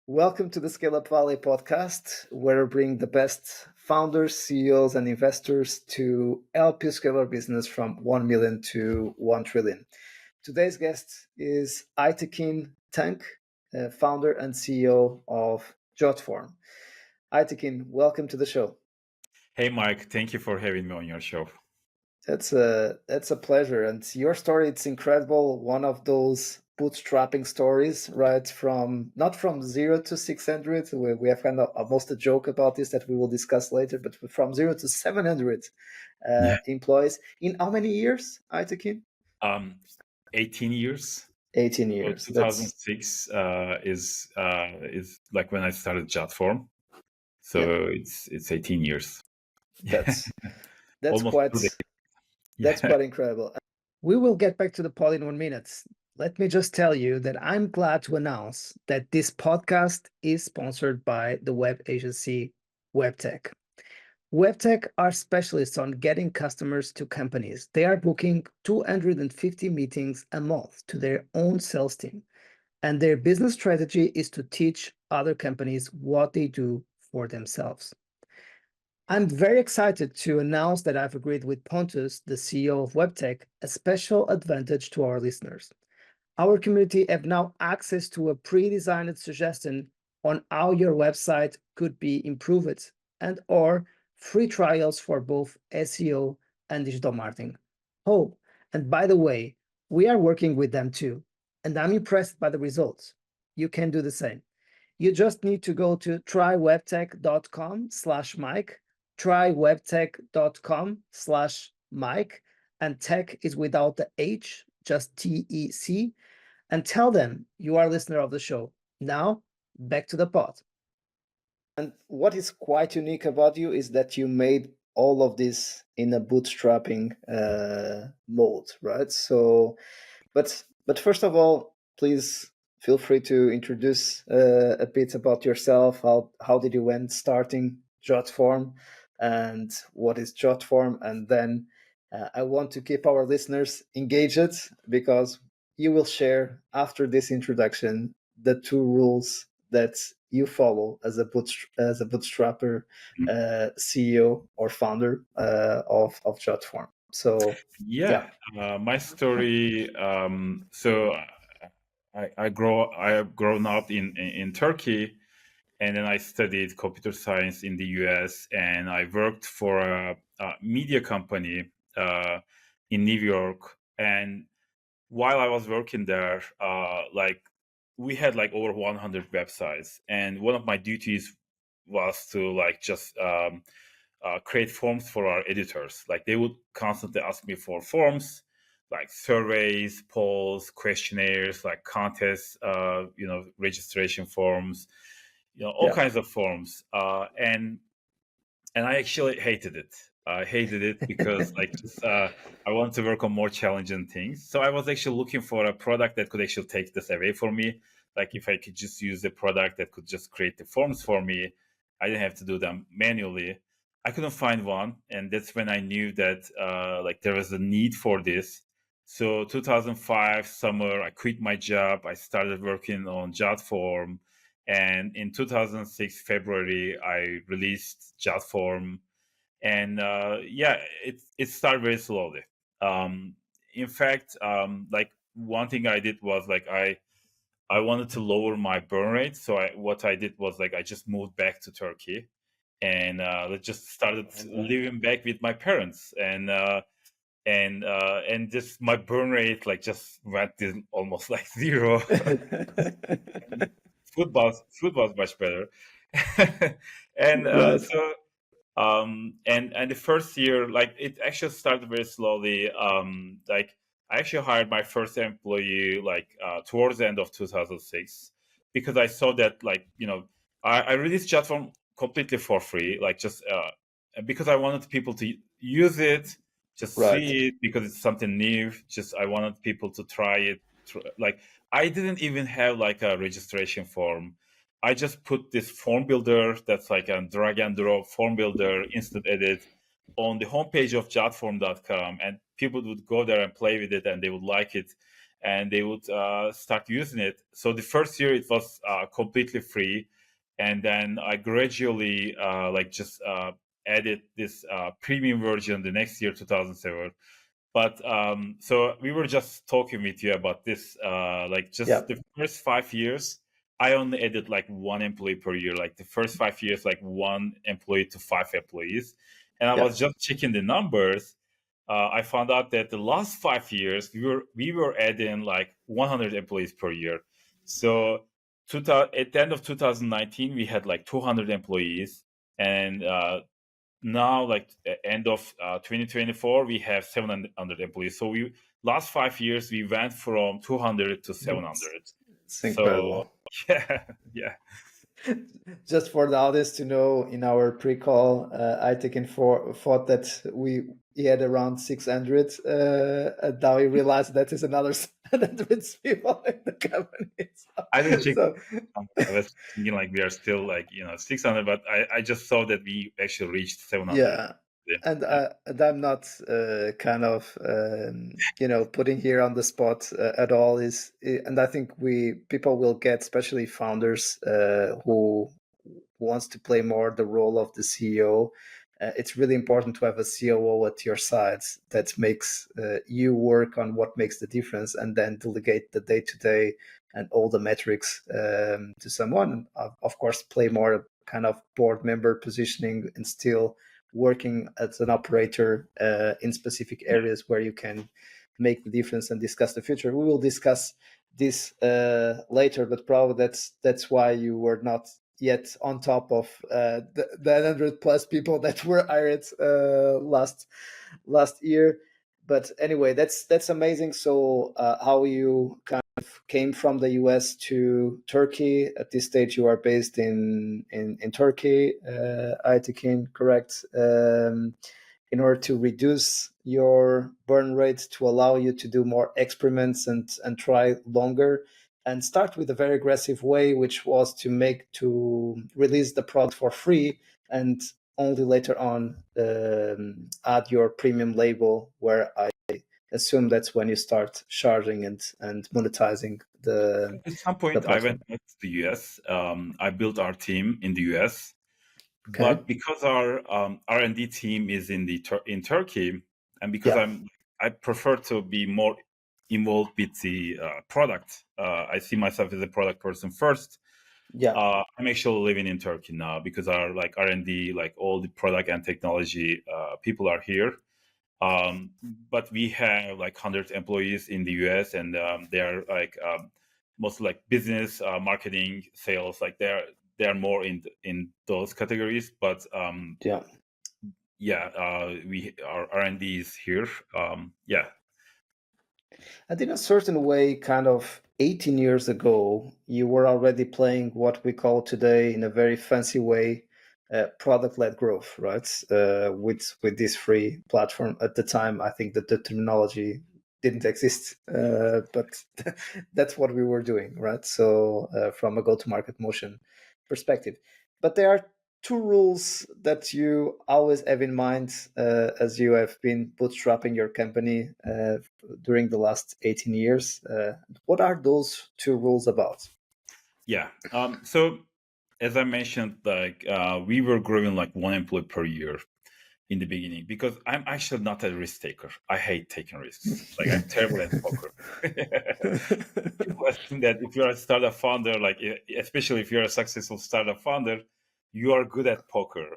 Welcome to the Scale Up Valley podcast, where we bring the best founders, CEOs, and investors to help you scale your business from 1 million to 1 trillion. Today's guest is Aytekin Tank, founder and CEO of JotForm. Aytekin, welcome to the show. Hey, Mike, thank you for having me on your show. That's a pleasure. And your story, it's incredible. One of those bootstrapping stories, right? Not from 0 to 600. We have kind of almost a joke about this that we will discuss later, but from 0 to 700 employees in how many years, Aytekin? 18 years. 18 years. So 2006 is like when I started JotForm. So it's 18 years. That's Almost quite 2 decades. that's quite incredible. We will get back to the pod in 1 minute. Let me just tell you that I'm glad to announce that this podcast is sponsored by the web agency WebTech. WebTech are specialists on getting customers to companies. They are booking 250 meetings a month to their own sales team. And their business strategy is to teach other companies what they do for themselves. I'm very excited to announce that I've agreed with Pontus, the CEO of WebTech, a special advantage to our listeners. Our community have now access to a pre-designed suggestion on how your website could be improved and/or free trials for both SEO and digital marketing. Oh, and by the way, we are working with them too, and I'm impressed by the results. You can do the same. You just need to go to trywebtech.com/Mike, trywebtech.com/Mike, and tech is without the H, just TEC, and tell them you are a listener of the show. Now, back to the pod. And what is quite unique about you is that you made all of this in a bootstrapping mode, right? So, but first of all, please feel free to introduce a bit about yourself. How did you went starting JotForm, and what is JotForm? And then I want to keep our listeners engaged because you will share after this introduction the 2 rules that you follow as a bootstrapper, CEO or founder of JotForm. So my story. I've grown up in Turkey, and then I studied computer science in the US, and I worked for a media company in New York. And while I was working there, we had like over 100 websites, and one of my duties was to create forms for our editors. Like they would constantly ask me for forms, like surveys, polls, questionnaires, like contests, registration forms, all kinds of forms. And I actually hated it. I hated it because I wanted to work on more challenging things. So I was actually looking for a product that could actually take this away from me. Like if I could just use a product that could just create the forms for me, I didn't have to do them manually. I couldn't find one, and that's when I knew that there was a need for this. So 2005 summer, I quit my job. I started working on JotForm, and in 2006 February, I released JotForm. And it started very slowly. In fact, one thing I did was I wanted to lower my burn rate. So what I did was I just moved back to Turkey, and I just started living back with my parents, and just my burn rate just went to almost zero. Food was much better, and so. And the first year, it actually started very slowly. I actually hired my first employee towards the end of 2006, because I saw that I released JotForm completely for free, because I wanted people to use it, just see it, because it's something new. Just I wanted people to try it. I didn't even have a registration form. I just put this form builder that's like a drag and drop form builder, instant edit, on the homepage of jotform.com, and people would go there and play with it, and they would like it. and they would start using it. So the first year it was completely free, and then I gradually just added this premium version the next year, 2007. But so we were just talking with you about this. Yeah. Just the first 5 years, I only added like one employee per year. Like the first 5 years, like one employee to five employees. And I Yeah. was just checking the numbers. I found out that the last 5 years we were adding like 100 employees per year. So at the end of 2019, we had like 200 employees, and now like end of 2024 we have 700 employees. So we last 5 years we went from 200 to It's, 700. it's So incredible. yeah, yeah. Just for the audience to know, in our pre-call, Aytekin thought that he had around 600, and now he realized that is another 700 people in the company. I didn't check. So, I was thinking like we are still like 600, but I just saw that we actually reached 700. yeah, Yeah, and yeah, I'm not kind of putting here on the spot at all. And I think we people will get, especially founders who wants to play more the role of the CEO. It's really important to have a COO at your side that makes you work on what makes the difference, and then delegate the day to day and all the metrics to someone. And of course, play more kind of board member positioning and still working as an operator in specific yeah. areas where you can make the difference and discuss the future. We will discuss this later, but probably that's why you were not yet on top of the 100 plus people that were hired last year. But anyway, that's amazing. So how you kind of came from the US to Turkey? At this stage, you are based in Turkey, Aytekin, correct? In order to reduce your burn rate, to allow you to do more experiments and try longer, and start with a very aggressive way, which was to release the product for free, and only later on add your premium label, where I assume that's when you start charging and monetizing At some the point I platform. went back to the US. I built our team in the US, Okay. but because our R&D team is in Turkey, and because Yeah. I prefer to be more involved with the product. I see myself as a product person first. Yeah. I'm actually living in Turkey now because our like R&D, like all the product and technology people are here. But we have like 100 employees in the US, and they are like mostly like business, marketing, sales. Like they're more in those categories. But Yeah. yeah, we our R&D is here. Yeah, And in a certain way, kind of 18 years ago, you were already playing what we call today, in a very fancy way, product-led growth, right? With this free platform. At the time, I think that the terminology didn't exist, but that's what we were doing, right? So from a go-to-market motion perspective. But there are two rules that you always have in mind as you have been bootstrapping your company during the last 18 years. What are those two rules about? yeah. So as I mentioned, like we were growing like one employee per year in the beginning because I'm actually not a risk taker. I hate taking risks. Like I'm terrible at poker. People assume that if you're a startup founder, like especially if you're a successful startup founder, you are good at poker.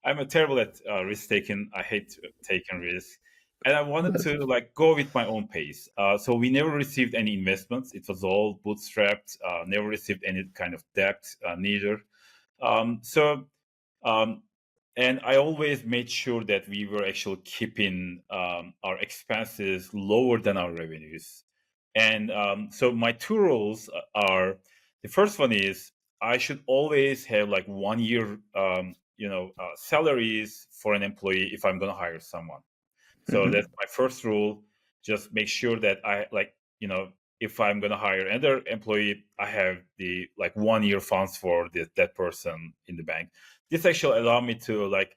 I'm a terrible at risk taking. I hate taking risks, and I wanted to like go with my own pace. So we never received any investments. It was all bootstrapped. Never received any kind of debt, neither. So um, and I always made sure that we were actually keeping our expenses lower than our revenues. And so my two rules are: the first one is I should always have like 1 year, salaries for an employee if I'm going to hire someone. So Mhm. that's my first rule. Just make sure that I like, if I'm going to hire another employee, I have the like 1 year funds for that person in the bank. This actually allow me to like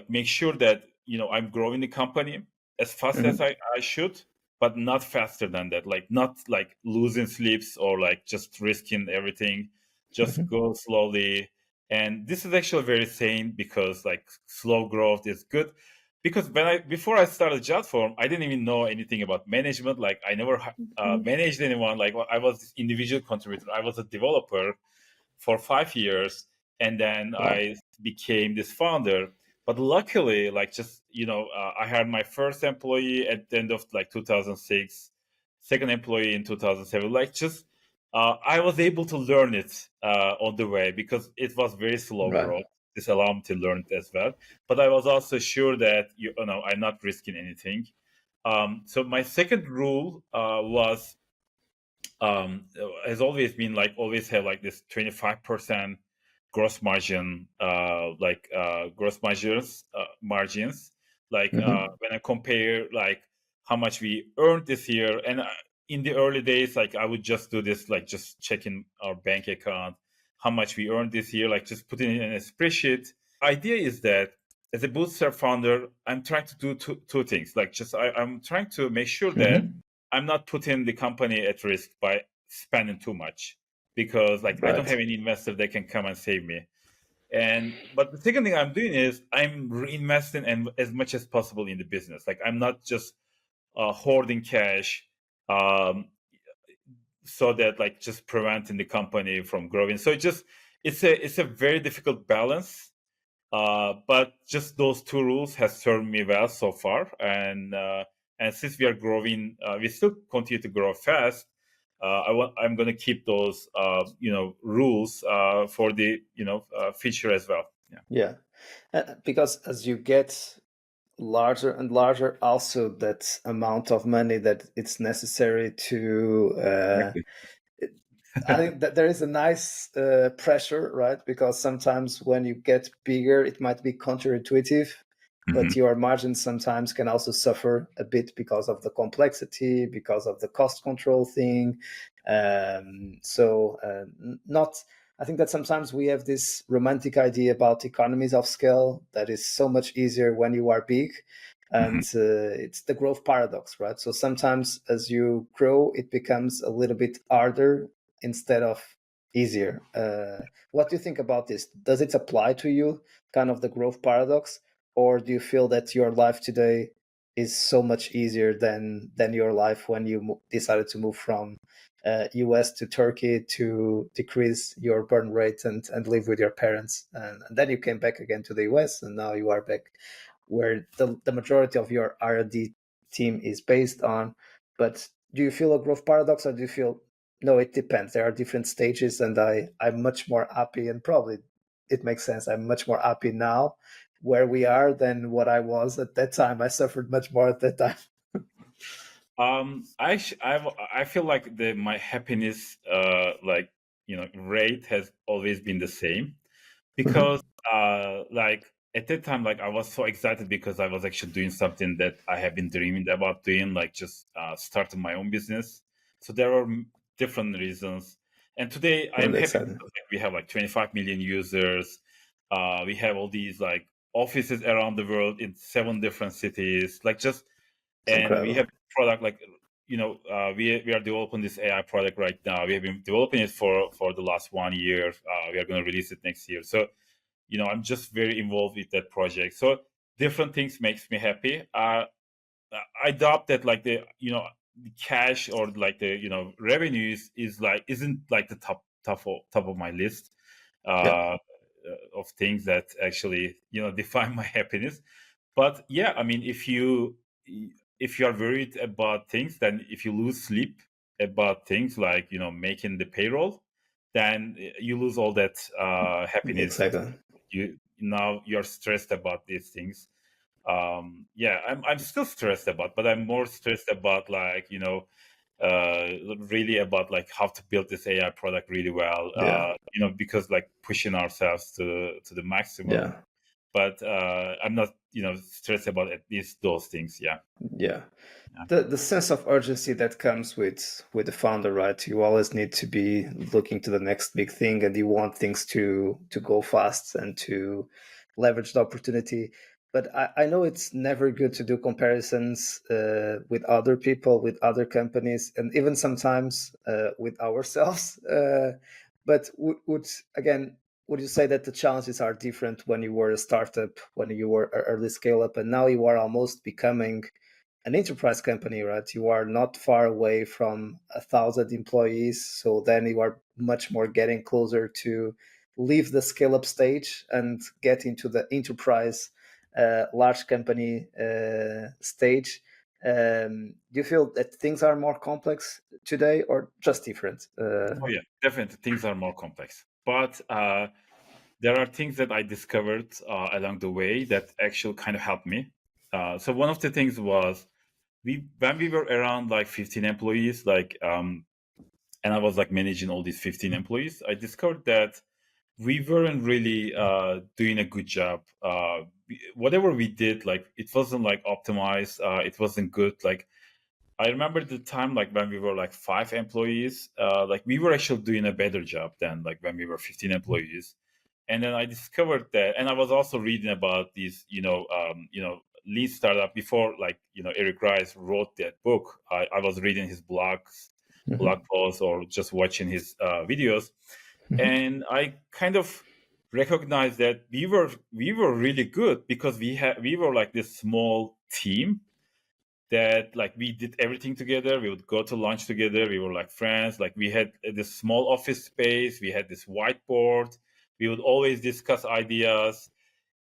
make sure that I'm growing the company as fast as Mhm. I should, but not faster than that. Like not like losing sleeps or like just risking everything. Just go slowly. And this is actually very sane because like slow growth is good. Because before I started JotForm, I didn't even know anything about management. Like I never managed anyone. Like I was this individual contributor. I was a developer for 5 years, and then Wow. I became this founder. But luckily, like just I had my first employee at the end of like 2006, second employee in 2007. Like just I was able to learn it on the way because it was very slow Right. growth. This allowed me to learn it as well. But I was also sure that I'm not risking anything. So my second rule was has always been like always have like this 25% gross margin gross margins like when I compare like how much we earned this year. And in the early days, like I would just do this, like just checking our bank account how much we earned this year, like just putting it in a spreadsheet. Idea is that as a bootstrap founder, I'm trying to do two things. Like just I'm trying to make sure that I'm not putting the company at risk by spending too much, because like I don't have Right. any investor that can come and save me. And but the second thing I'm doing is I'm reinvesting and as much as possible in the business. Like I'm not just hoarding cash, um, so that like just preventing the company from growing. So it's a very difficult balance. But just those two rules has served me well so far, and since we are growing, we still continue to grow fast. I'm going to keep those rules for the future as well. Yeah. Yeah. Because as you get larger and larger, also that amount of money that it's necessary to Exactly. I think that there is a nice pressure, right? Because sometimes when you get bigger, it might be counterintuitive, but Mhm. your margins sometimes can also suffer a bit because of the complexity, because of the cost control thing. Not. I think that sometimes we have this romantic idea about economies of scale that is so much easier when you are big, and Mhm. it's the growth paradox, right? So sometimes as you grow, it becomes a little bit harder instead of easier. What do you think about this? Does it apply to you, kind of the growth paradox, or do you feel that your life today is so much easier than your life when you decided to move from US to Turkey to decrease your burn rate and live with your parents, and then you came back again to the US, and now you are back where the majority of your R&D team is based on. But do you feel a growth paradox, or do you feel no, it depends. There are different stages, and I'm much more happy, and probably it makes sense. I'm much more happy now where we are than what I was at that time. I suffered much more at that time. I feel like my happiness rate has always been the same, because like at that time, like I was so excited because I was actually doing something that I have been dreaming about doing, like just starting my own business. So there are different reasons, and today I am Really happy excited. because like, we have like 25 million users. We have all these like offices around the world in 7 different cities, like just, It's and we incredible. have product like we are developing this AI product right now. We have been developing it for the last 1 year. We are going to release it next year. So I'm just very involved with that project. So different things makes me happy. I doubt that like the cash or like the revenues is like isn't like the top of my list Yeah, of things that actually define my happiness. But yeah, I mean, if you are worried about things, then if you lose sleep about things like making the payroll, then you lose all that happiness. exactly. You're stressed about these things. Yeah, I'm still stressed about, but I'm more stressed about like really about like how to build this AI product really well. Yeah, Because like pushing ourselves to the maximum. yeah, But I'm not stressed about at least those things. Yeah. yeah. Yeah. The sense of urgency that comes with the founder, right? You always need to be looking to the next big thing, and you want things to go fast and to leverage the opportunity. but I know it's never good to do comparisons with other people, with other companies, and even sometimes with ourselves. But would you say that the challenges are different when you were a startup, when you were an early scale up, and now you are almost becoming an enterprise company, right? You are not far away from 1,000 employees, so then you are much more getting closer to leave the scale up stage and get into the enterprise large company stage. Do you feel that things are more complex today or just different? Oh yeah, definitely things are more complex. But there are things that I discovered along the way that actually kind of helped me. So one of the things was when we were around like 15 employees, and I was like managing all these 15 employees, I discovered that we weren't really doing a good job. Whatever we did, like it wasn't like optimized. It wasn't good. Like I remember the time like when we were like 5 employees, like we were actually doing a better job than like when we were 15 employees. And then I discovered that, and I was also reading about these, lean startup before, like Eric Rice wrote that book. I was reading his blog Mhm. posts, or just watching his videos, Mhm. and I kind of recognized that we were really good because we were like this small team that like we did everything together. We would go to lunch together. We were like friends. Like we had this small office space. We had this whiteboard. We would always discuss ideas,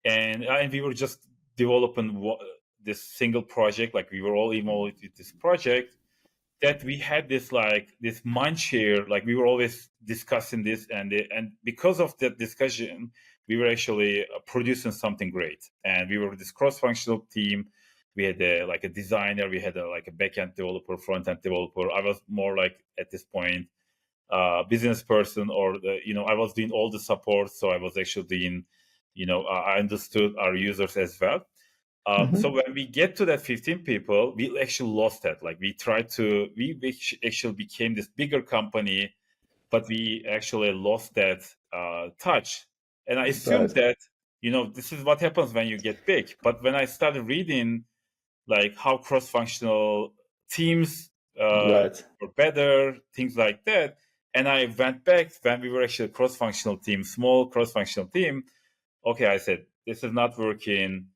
and we were just developing this single project. Like we were all involved with this project, that we had this like this mind share. Like we were always discussing this, and because of that discussion, we were actually producing something great. And we were this cross-functional team. We had like a designer, we had like a back-end developer, front-end developer. I was more like at this point business person, or I was doing all the support. So I was actually doing, I understood our users as well. So Mhm. when we get to that 15 people, we actually lost that. Like we actually became this bigger company, but we actually lost that touch. And I assumed Right. that, this is what happens when you get big. But when I started reading like how cross-functional teams Right. were better, things like that, and I went back when we were actually a cross-functional team, small cross-functional team. Okay, I said, this is not working.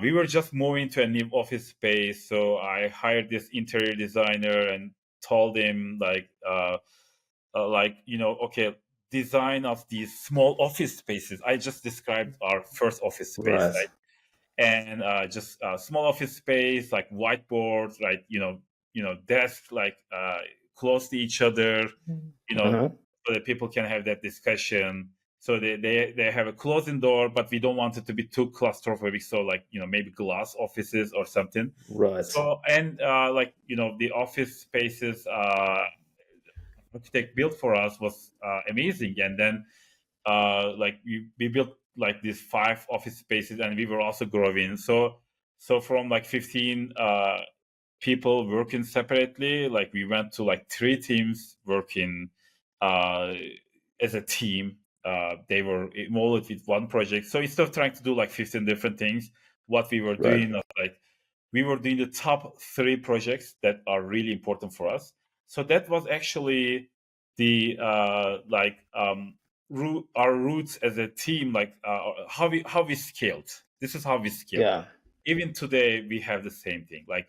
We were just moving to a new office space, so I hired this interior designer and told him okay, design of these small office spaces. I just described our first office space, Right. right? And just small office space, like whiteboards, right? Desks like close to each other, you know, Uh-huh. so that people can have that discussion. So they have a closing door, but we don't want it to be too claustrophobic. So like maybe glass offices or something. Right. So and the office spaces architect built for us was amazing. And then like we built like these 5 office spaces, and we were also growing. So from like 15 people working separately, like we went to like 3 teams working uh, as a team. They were involved with one project. So instead of trying to do like 15 different things, what we were Right. doing was like we were doing the top 3 projects that are really important for us. So that was actually the our roots as a team, like how we scaled. This is how we scaled. Yeah. Even today, we have the same thing. Like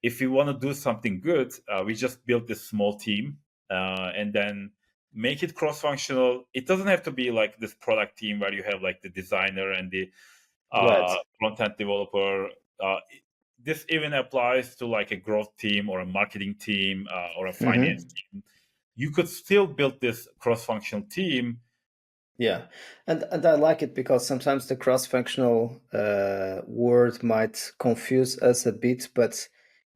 if we want to do something good, we just build this small team, and then make it cross-functional. It doesn't have to be like this product team where you have like the designer and the Right. front-end developer. Uh, this even applies to like a growth team or a marketing team or a finance Mhm. team. You could still build this cross-functional team. Yeah, and I like it because sometimes the cross-functional word might confuse us a bit, but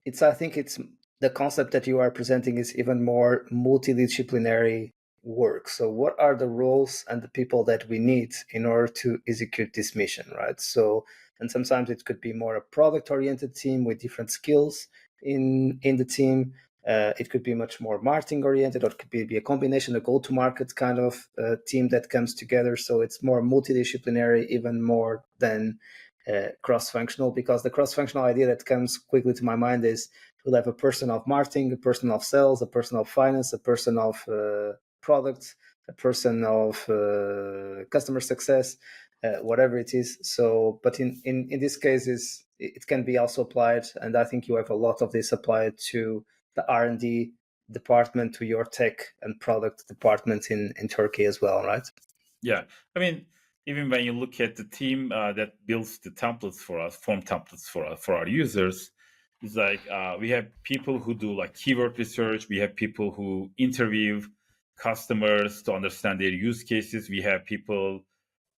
I think it's the concept that you are presenting is even more multidisciplinary work. So what are the roles and the people that we need in order to execute this mission, right? So, and sometimes it could be more a product-oriented team with different skills in the team. It could be much more marketing oriented, or it could be a combination, a go-to-market kind of team that comes together. So it's more multidisciplinary, even more than cross-functional, because the cross-functional idea that comes quickly to my mind is we'll have a person of marketing, a person of sales, a person of finance, a person of products, a person of customer success, whatever it is. So, but in this case, it can be also applied, and I think you have a lot of this applied to the R&D department, to your tech and product department in Turkey as well, right? Yeah, I mean, even when you look at the team that builds the templates for us, form templates for our users, it's like we have people who do like keyword research. We have people who interview customers to understand their use cases. We have people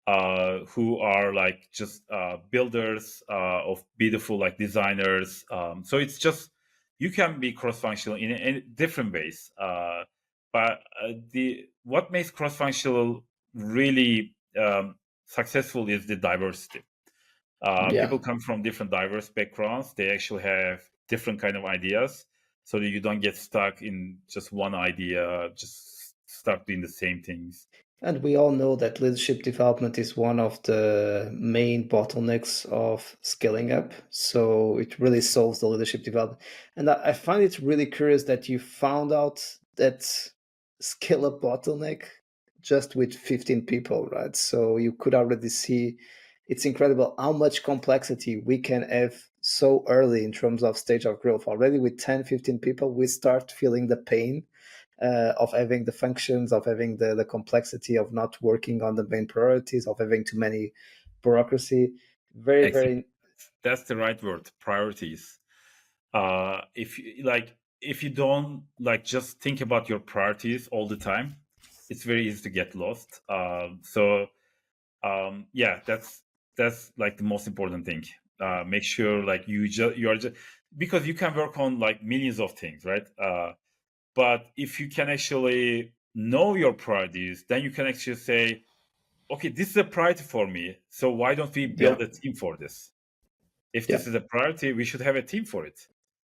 who are like just builders of beautiful like designers. So it's just you can be cross-functional in different ways. But the what makes cross-functional really successful is the diversity. Yeah. People come from different diverse backgrounds. They actually have different kind of ideas, so that you don't get stuck in just one idea, just start doing the same things. And we all know that leadership development is one of the main bottlenecks of scaling up. So it really solves the leadership development. And I find it really curious that you found out that scale up bottleneck just with 15 people, right? So you could already see it's incredible how much complexity we can have so early in terms of stage of growth. Already with 10, 15 people, we start feeling the pain of having the functions, of having the complexity of not working on the main priorities, of having too many bureaucracy. Very, Exactly. very, That's the right word, priorities. If you don't like just think about your priorities all the time, it's very easy to get lost. Yeah, that's like the most important thing. Make sure like you are just because you can work on like millions of things, right? But if you can actually know your priorities, then you can actually say, okay, this is a priority for me, so why don't we yeah, build a team for this? If yeah, this is a priority, we should have a team for it,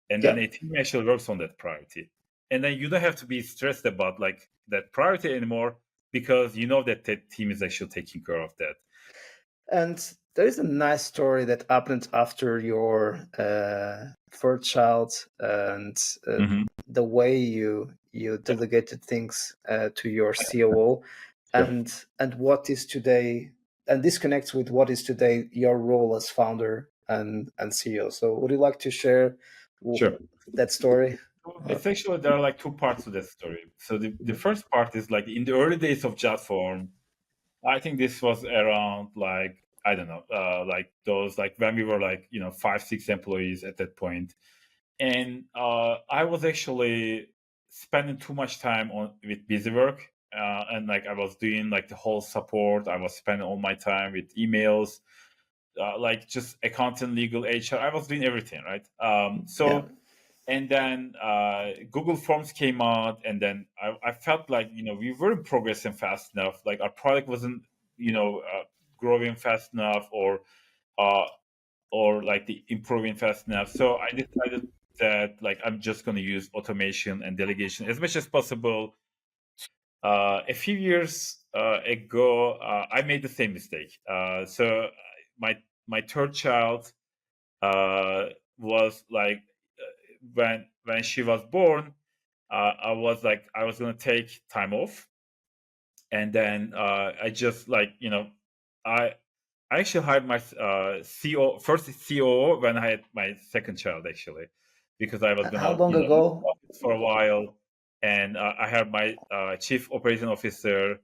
and then yeah. a team actually works on that priority, and then you don't have to be stressed about like that priority anymore because you know that the team is actually taking care of that. And there is a nice story that happened after your third child, and Hmm. the way you delegated things to your COO, Sure. and what is today, and this connects with what is today your role as founder and CEO. So would you like to share Sure. that story? So it's actually there are like two parts to that story. So the first part is like in the early days of JotForm, I think this was around like I don't know, like those like when we were like 5 6 employees at that point, and I was actually spending too much time on with busy work, and like I was doing like the whole support. I was spending all my time with emails, like just accounting, legal, HR. I was doing everything right. Yeah. And then Google Forms came out, and then I felt like we weren't progressing fast enough. Like our product wasn't growing fast enough, uh, or like the improving fast enough. So I decided that like I'm just going to use automation and delegation as much as possible. A few years ago, I made the same mistake. So my my third child uh, was like when she was born, I was gonna take time off, and then I just like I I actually hired my first COO when I had my second child actually, because I was How gonna long leave ago? office for a while, and I had my chief operating officer,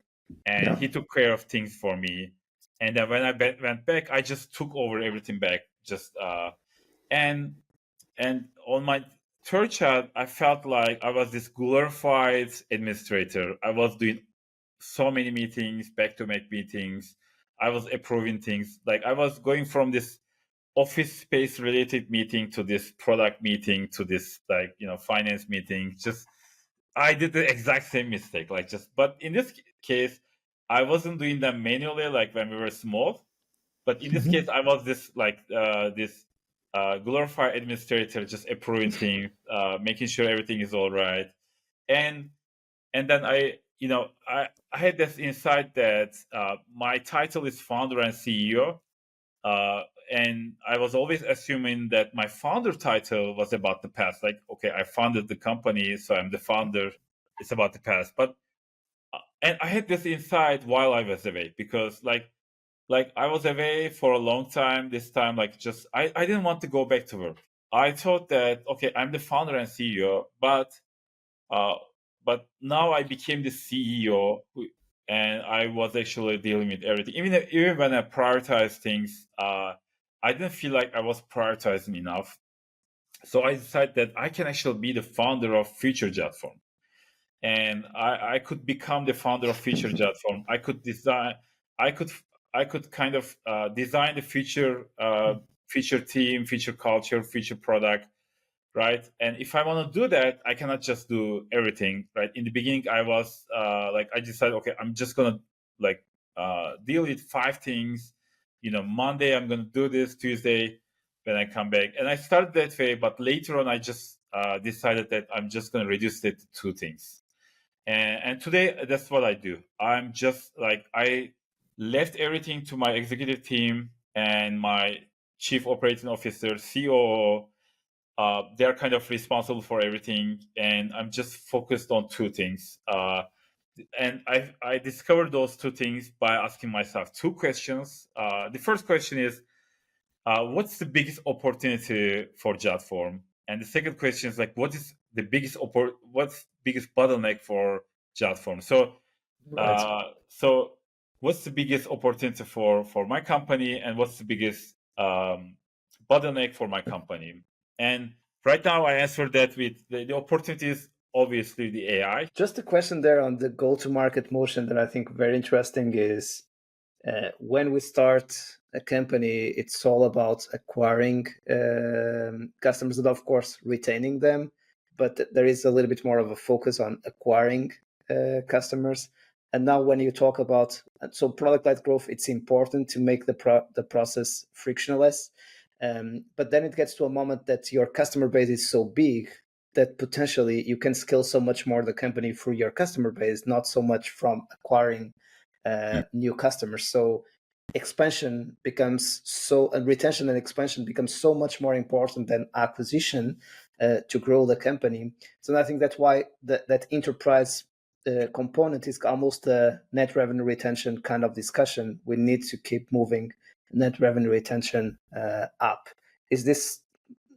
and Yeah. he took care of things for me, and then when I went back, I just took over everything back, just and on my third child, I felt like I was this glorified administrator. I was doing so many meetings, back to back meetings. I was approving things. Like I was going from this office space related meeting to this product meeting to this like finance meeting. Just I did the exact same mistake. Like just but in this case, I wasn't doing them manually like when we were small. But in this Mhm. case, I was this like this glorified administrator, just approving things, making sure everything is all right, and then I had this insight that my title is founder and CEO. and I was always assuming that my founder title was about the past. Like, okay, I founded the company, so I'm the founder. It's about the past. But and I had this insight while I was away, because like I was away for a long time. This time, like, just I didn't want to go back to work. I thought that, okay, I'm the founder and CEO, uh, but now I became the CEO, and I was actually dealing with everything. Even when I prioritize things, I didn't feel like I was prioritizing enough. So I decided that I can actually be the founder of Future JotForm, and I could become the founder of Future JotForm. I could design, I could I could kind of design the future team, future culture, future product, right? And if I want to do that, I cannot just do everything, right? In the beginning, I was like, I decided, okay, I'm just gonna like deal with 5 things. Monday I'm gonna do this. Tuesday, when I come back, and I started that way. But later on, I just decided that I'm just gonna reduce it to 2 things. And today, that's what I do. I'm just like, I left everything to my executive team and my chief operating officer, COO. They're kind of responsible for everything, and I'm just focused on 2 things. And I discovered those 2 things by asking myself 2 questions. The first question is, what's the biggest opportunity for JotForm? And the second question is, like, what's biggest bottleneck for JotForm? Right. So what's the biggest opportunity for my company, and what's the biggest bottleneck for my company? And right now, I answered that with the opportunity is obviously the AI. Just a question there on the go-to-market motion that I think very interesting is when we start a company, it's all about acquiring customers and, of course, retaining them. But there is a little bit more of a focus on acquiring customers. And now, when you talk about so product-led growth, it's important to make the process frictionless. But then it gets to a moment that your customer base is so big that potentially you can scale so much more the company through your customer base, not so much from acquiring new customers. So expansion becomes so, and retention and expansion becomes so much more important than acquisition to grow the company. So I think that's why that enterprise component is almost a net revenue retention kind of discussion. We need to keep moving net revenue retention up. Is this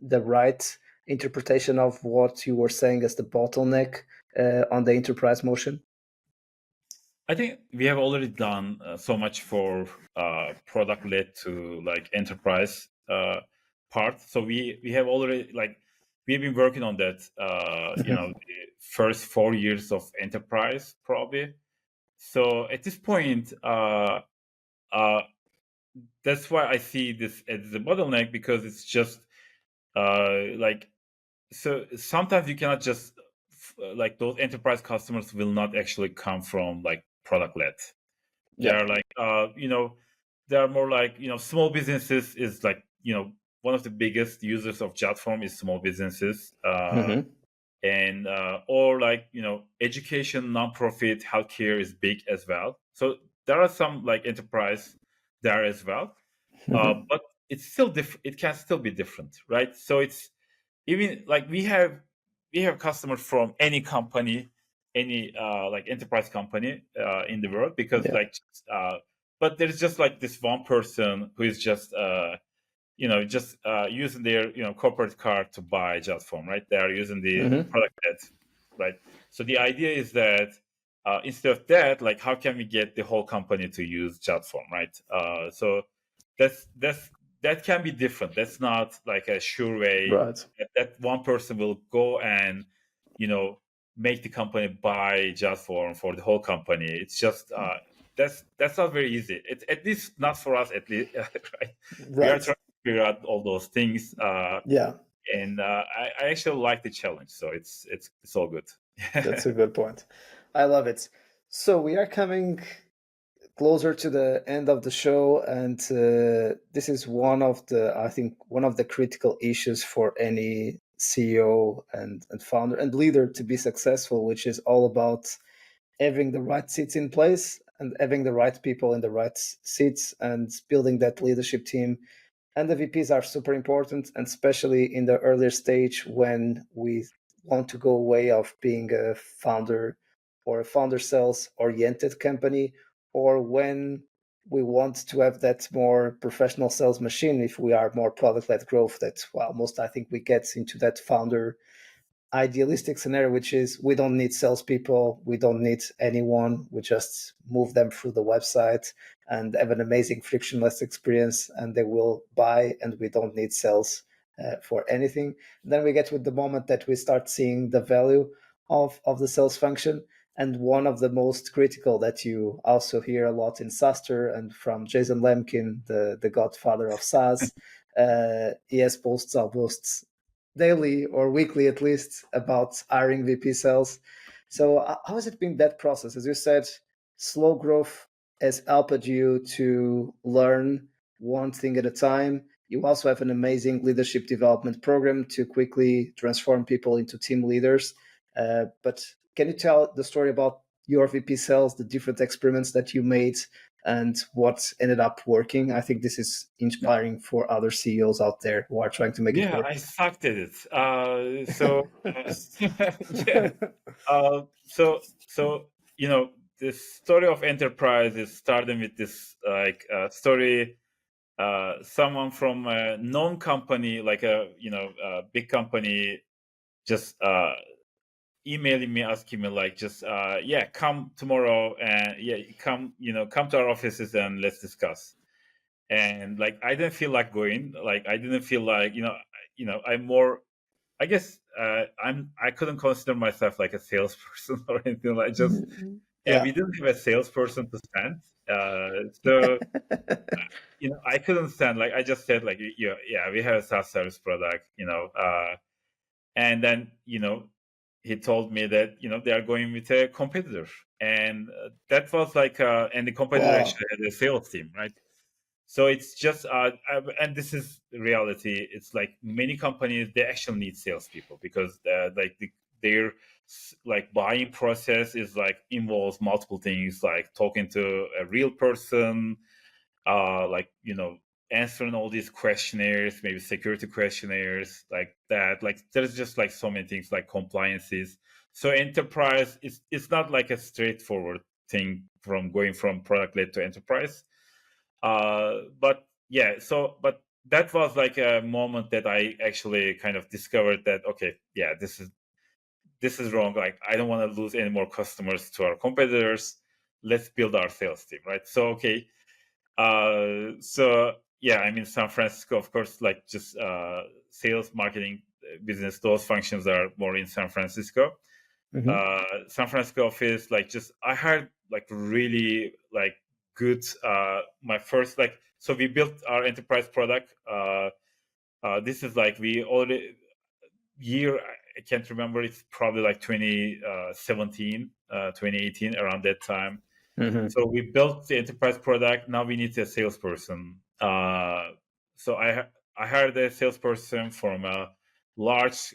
the right interpretation of what you were saying as the bottleneck on the enterprise motion? I think we have already done so much for product led to like enterprise part. So we have already, like, we've been working on that. The first 4 years of enterprise probably. So at this point, uh, that's why I see this as the bottleneck, because it's just like, so sometimes you cannot just like, those enterprise customers will not actually come from like product led. They Yeah. are like, they are more like, small businesses is like, one of the biggest users of JotForm is small businesses, Mm-hmm. and or like, education, nonprofit, healthcare is big as well. So there are some like enterprise there as well, Mm-hmm. but it's still it can still be different, right? So it's even like, we have customers from any company, any like enterprise company in the world, because Yeah. like, but there's just like this one person who is just using their corporate card to buy JotForm, right? They are using the Mm-hmm. product ad, right? So the idea is that instead of that, like, how can we get the whole company to use JotForm, right? So that's that can be different. That's not like a sure way Right. that one person will go and you know make the company buy JotForm for the whole company. It's just that's not very easy. It's at least not for us, at least, right? We are Right. trying to figure out all those things, Yeah, and I actually like the challenge. So it's all good. that's a good point. I love it. So we are coming closer to the end of the show, and this is I think, one of the critical issues for any CEO and founder and leader to be successful, which is all about having the right seats in place and having the right people in the right seats and building that leadership team And the VPs are super important, and especially in the earlier stage when we want to go away of being a founder or a founder sales oriented company, or when we want to have that more professional sales machine. If we are more product led growth, that's well, most I think we get into that founder idealistic scenario, which is we don't need salespeople, we don't need anyone, we just move them through the website and have an amazing frictionless experience, and they will buy, and we don't need sales for anything. Then we get with the moment that we start seeing the value of the sales function. And one of the most critical that you also hear a lot in SaaStr and from Jason Lemkin, the godfather of SaaS, he has posts almost daily or weekly at least about hiring VP sales. So how has it been that process? As you said, slow growth has helped you to learn one thing at a time. You also have an amazing leadership development program to quickly transform people into team leaders. But can you tell the story about your VP sales, the different experiments that you made, and what ended up working? I think this is inspiring for other CEOs out there who are trying to make it Yeah, work. I sucked at it. Yeah. So the story of enterprise is starting with this story. Someone from a known company, like a big company, just emailing me, asking me like, just yeah, come tomorrow, and yeah, come to our offices and let's discuss. And like, I didn't feel like going. Like, I didn't feel like, I'm more, I guess, I couldn't consider myself like a salesperson or anything. Like, just, yeah, Yeah. we didn't have a salesperson to stand. So I couldn't stand. Like, I just said like, yeah, we have a SaaS service product, and then he told me that they are going with a competitor, and that was like, and the competitor Wow. actually had a sales team, right? So it's just, and this is the reality. It's like many companies, they actually need salespeople because like their like buying process is like involves multiple things, like talking to a real person, like answering all these questionnaires, maybe security questionnaires, like that. Like, there's just like so many things, like compliances. So enterprise is, it's not like a straightforward thing from going from product led to enterprise. But yeah, but that was like a moment that I actually kind of discovered that, okay, yeah, this is wrong. Like, I don't want to lose any more customers to our competitors. Let's build our sales team, right? So okay, so yeah, I'm in San Francisco, of course. Like, just sales, marketing, business, those functions are more in San Francisco. Mhm. San Francisco office, like, just I hired like really like good. My first, like, so we built our enterprise product. This is like, we already, year, I can't remember. It's probably like 2017, 2018, around that time. Mhm. So we built the enterprise product. Now we need a salesperson. So I hired a salesperson from a large,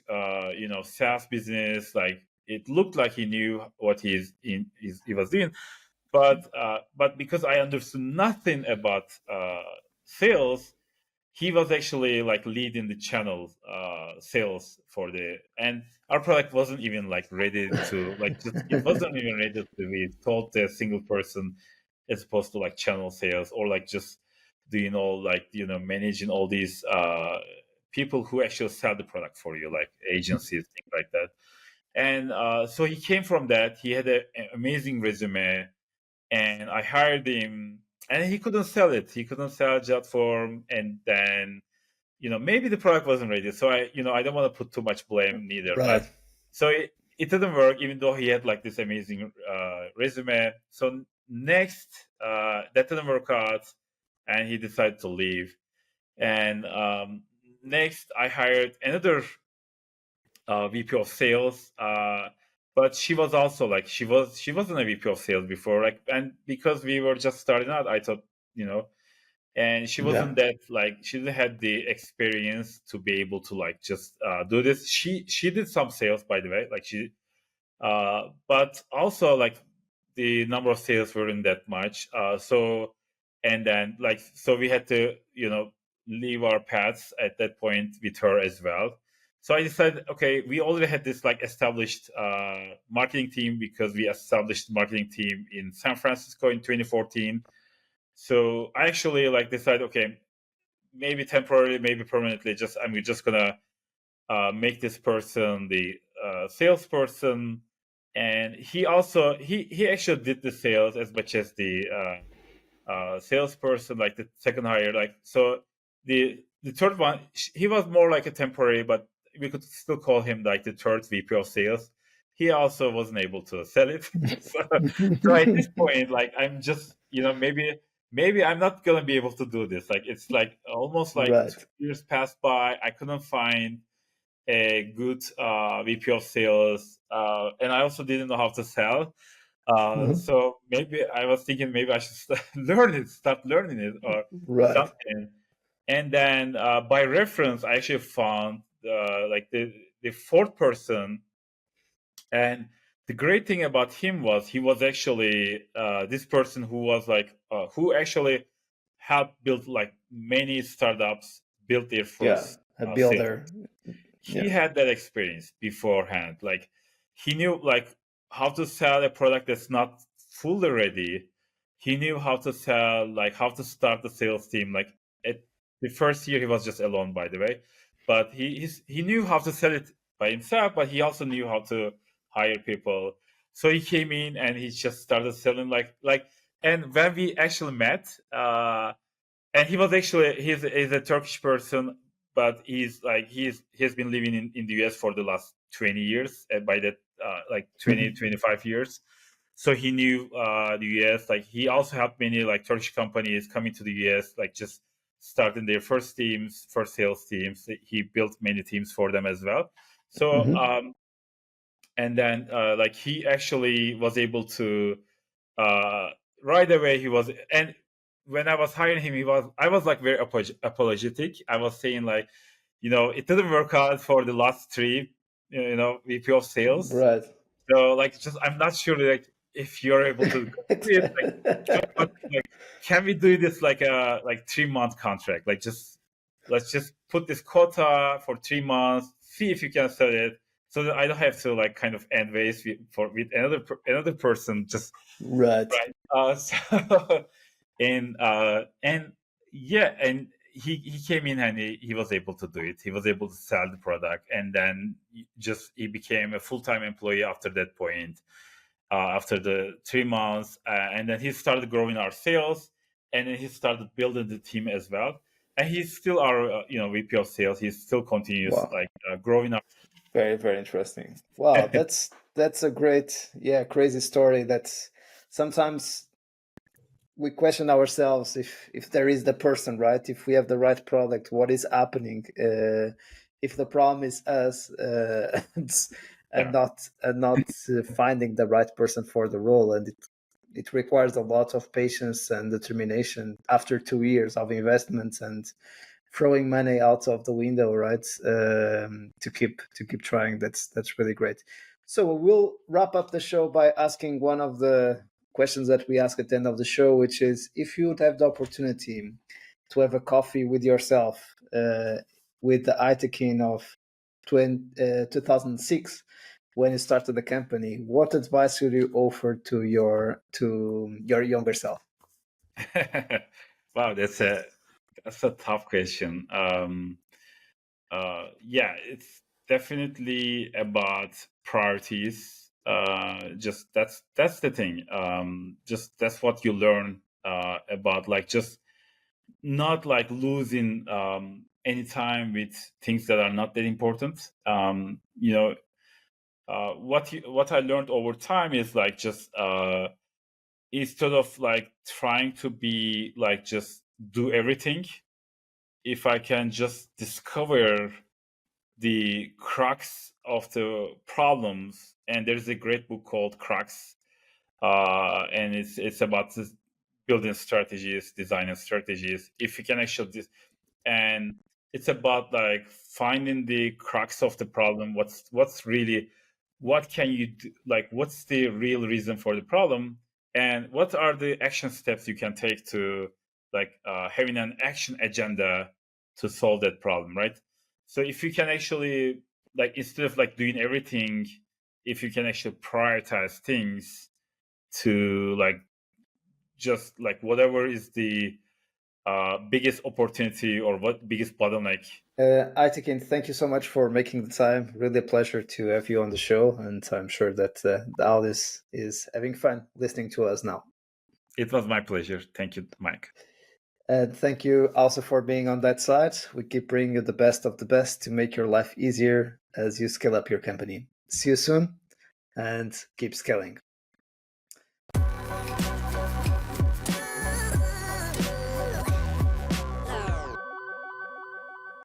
SaaS business. Like, it looked like he knew what he was doing, but because I understood nothing about sales, he was actually like leading the channel sales for the, and our product wasn't even like ready to, like, just, it wasn't even ready to be told to a single person, as opposed to like channel sales, or like just doing all, like, managing all these people who actually sell the product for you, like agencies, things like that. And so he came from that. He had an amazing resume, and I hired him, and he couldn't sell it. He couldn't sell JotForm, and then maybe the product wasn't ready. So I don't want to put too much blame neither, right? Right. So it didn't work, even though he had like this amazing resume. So next, that didn't work out, and he decided to leave. And next, I hired another VP of sales. But she was also like, she wasn't a VP of sales before, like, and because we were just starting out, I thought, and she Yeah. wasn't that, like, she didn't have the experience to be able to like just do this. She did some sales, by the way, like she, but also like the number of sales weren't that much. So, and then like, so we had to, leave our paths at that point with her as well. So I decided, okay, we already had this like established marketing team, because we established the marketing team in San Francisco in 2014. So I actually like decided, okay, maybe temporarily, maybe permanently, I'm just gonna make this person the salesperson. And he actually did the sales as much as the salesperson, like the second hire. Like, so the third one, he was more like a temporary, but we could still call him like the third VP of sales. He also wasn't able to sell it. So at this point, like, I'm just, maybe I'm not gonna be able to do this. Like, it's like almost like Right. 2 years passed by. I couldn't find a good VP of sales, and I also didn't know how to sell. Mhm. So maybe I was thinking maybe I should start learning it or Right. something. And then by reference, I actually found like the fourth person. And the great thing about him was he was actually this person who was like who actually helped build like many startups build their Yeah. first A sales. builder. He Yeah. had that experience beforehand. Like, he knew like how to sell a product that's not fully ready. He knew how to sell, like how to start the sales team. Like, at the first year he was just alone, by the way, but he knew how to sell it by himself, but he also knew how to hire people. So he came in and he just started selling like. And when we actually met, and he was actually he's a Turkish person, but he's been living in the US for the last 20 years. By that, like 20 Mhm. 25 years. So he knew the US. Like, he also helped many like Turkish companies coming to the US, like just starting their first sales teams. He built many teams for them as well. So Mhm. and then like he actually was able to uh, right away. He was, and when I was hiring him, I was like very apologetic. I was saying like, it didn't work out for the last three, VP of sales. Right. So like, just I'm not sure like if you're able to do it. Like, but, like, can we do this like a 3-month contract? Like, just let's just put this quota for 3 months, see if you can sell it, so that I don't have to like kind of end ways with another person. Just Right. right. So and yeah, and he came in and he was able to do it. He was able to sell the product, and then he became a full-time employee after that point. After the 3 months, and then he started growing our sales, and then he started building the team as well. And he's still our VP of sales. He still continues Wow. like growing our. Very, very interesting. Wow, that's a great, yeah, crazy story. That's sometimes we question ourselves if there is the person, right? If we have the right product, what is happening? If the problem is us, and Yeah. not finding the right person for the role, and it requires a lot of patience and determination after 2 years of investments and throwing money out of the window, right? To keep trying. That's really great. So we'll wrap up the show by asking one of the questions that we ask at the end of the show, which is if you would have the opportunity to have a coffee with yourself, with the Aytekin of 2006, when you started the company, what advice would you offer to your younger self? Wow, that's a tough question. Yeah, it's definitely about priorities. Just that's the thing. Just that's what you learn about, like, just not like losing any time with things that are not that important. What I learned over time is like, just instead of like trying to be like just do everything, if I can just discover the crux of the problems. And there's a great book called Crux, and it's about building strategies, designing strategies. If you can actually and it's about like finding the crux of the problem. What's really, what can you do, like what's the real reason for the problem, and what are the action steps you can take to like having an action agenda to solve that problem, right? So if you can actually, like, instead of like doing everything, if you can actually prioritize things to like just like whatever is the biggest opportunity or what biggest bottleneck. Aytekin, thank you so much for making the time. Really a pleasure to have you on the show, and I'm sure that the audience is having fun listening to us now. It was my pleasure. Thank you, Mike. And thank you also for being on that side. We keep bringing you the best of the best to make your life easier as you scale up your company. See you soon, and keep scaling.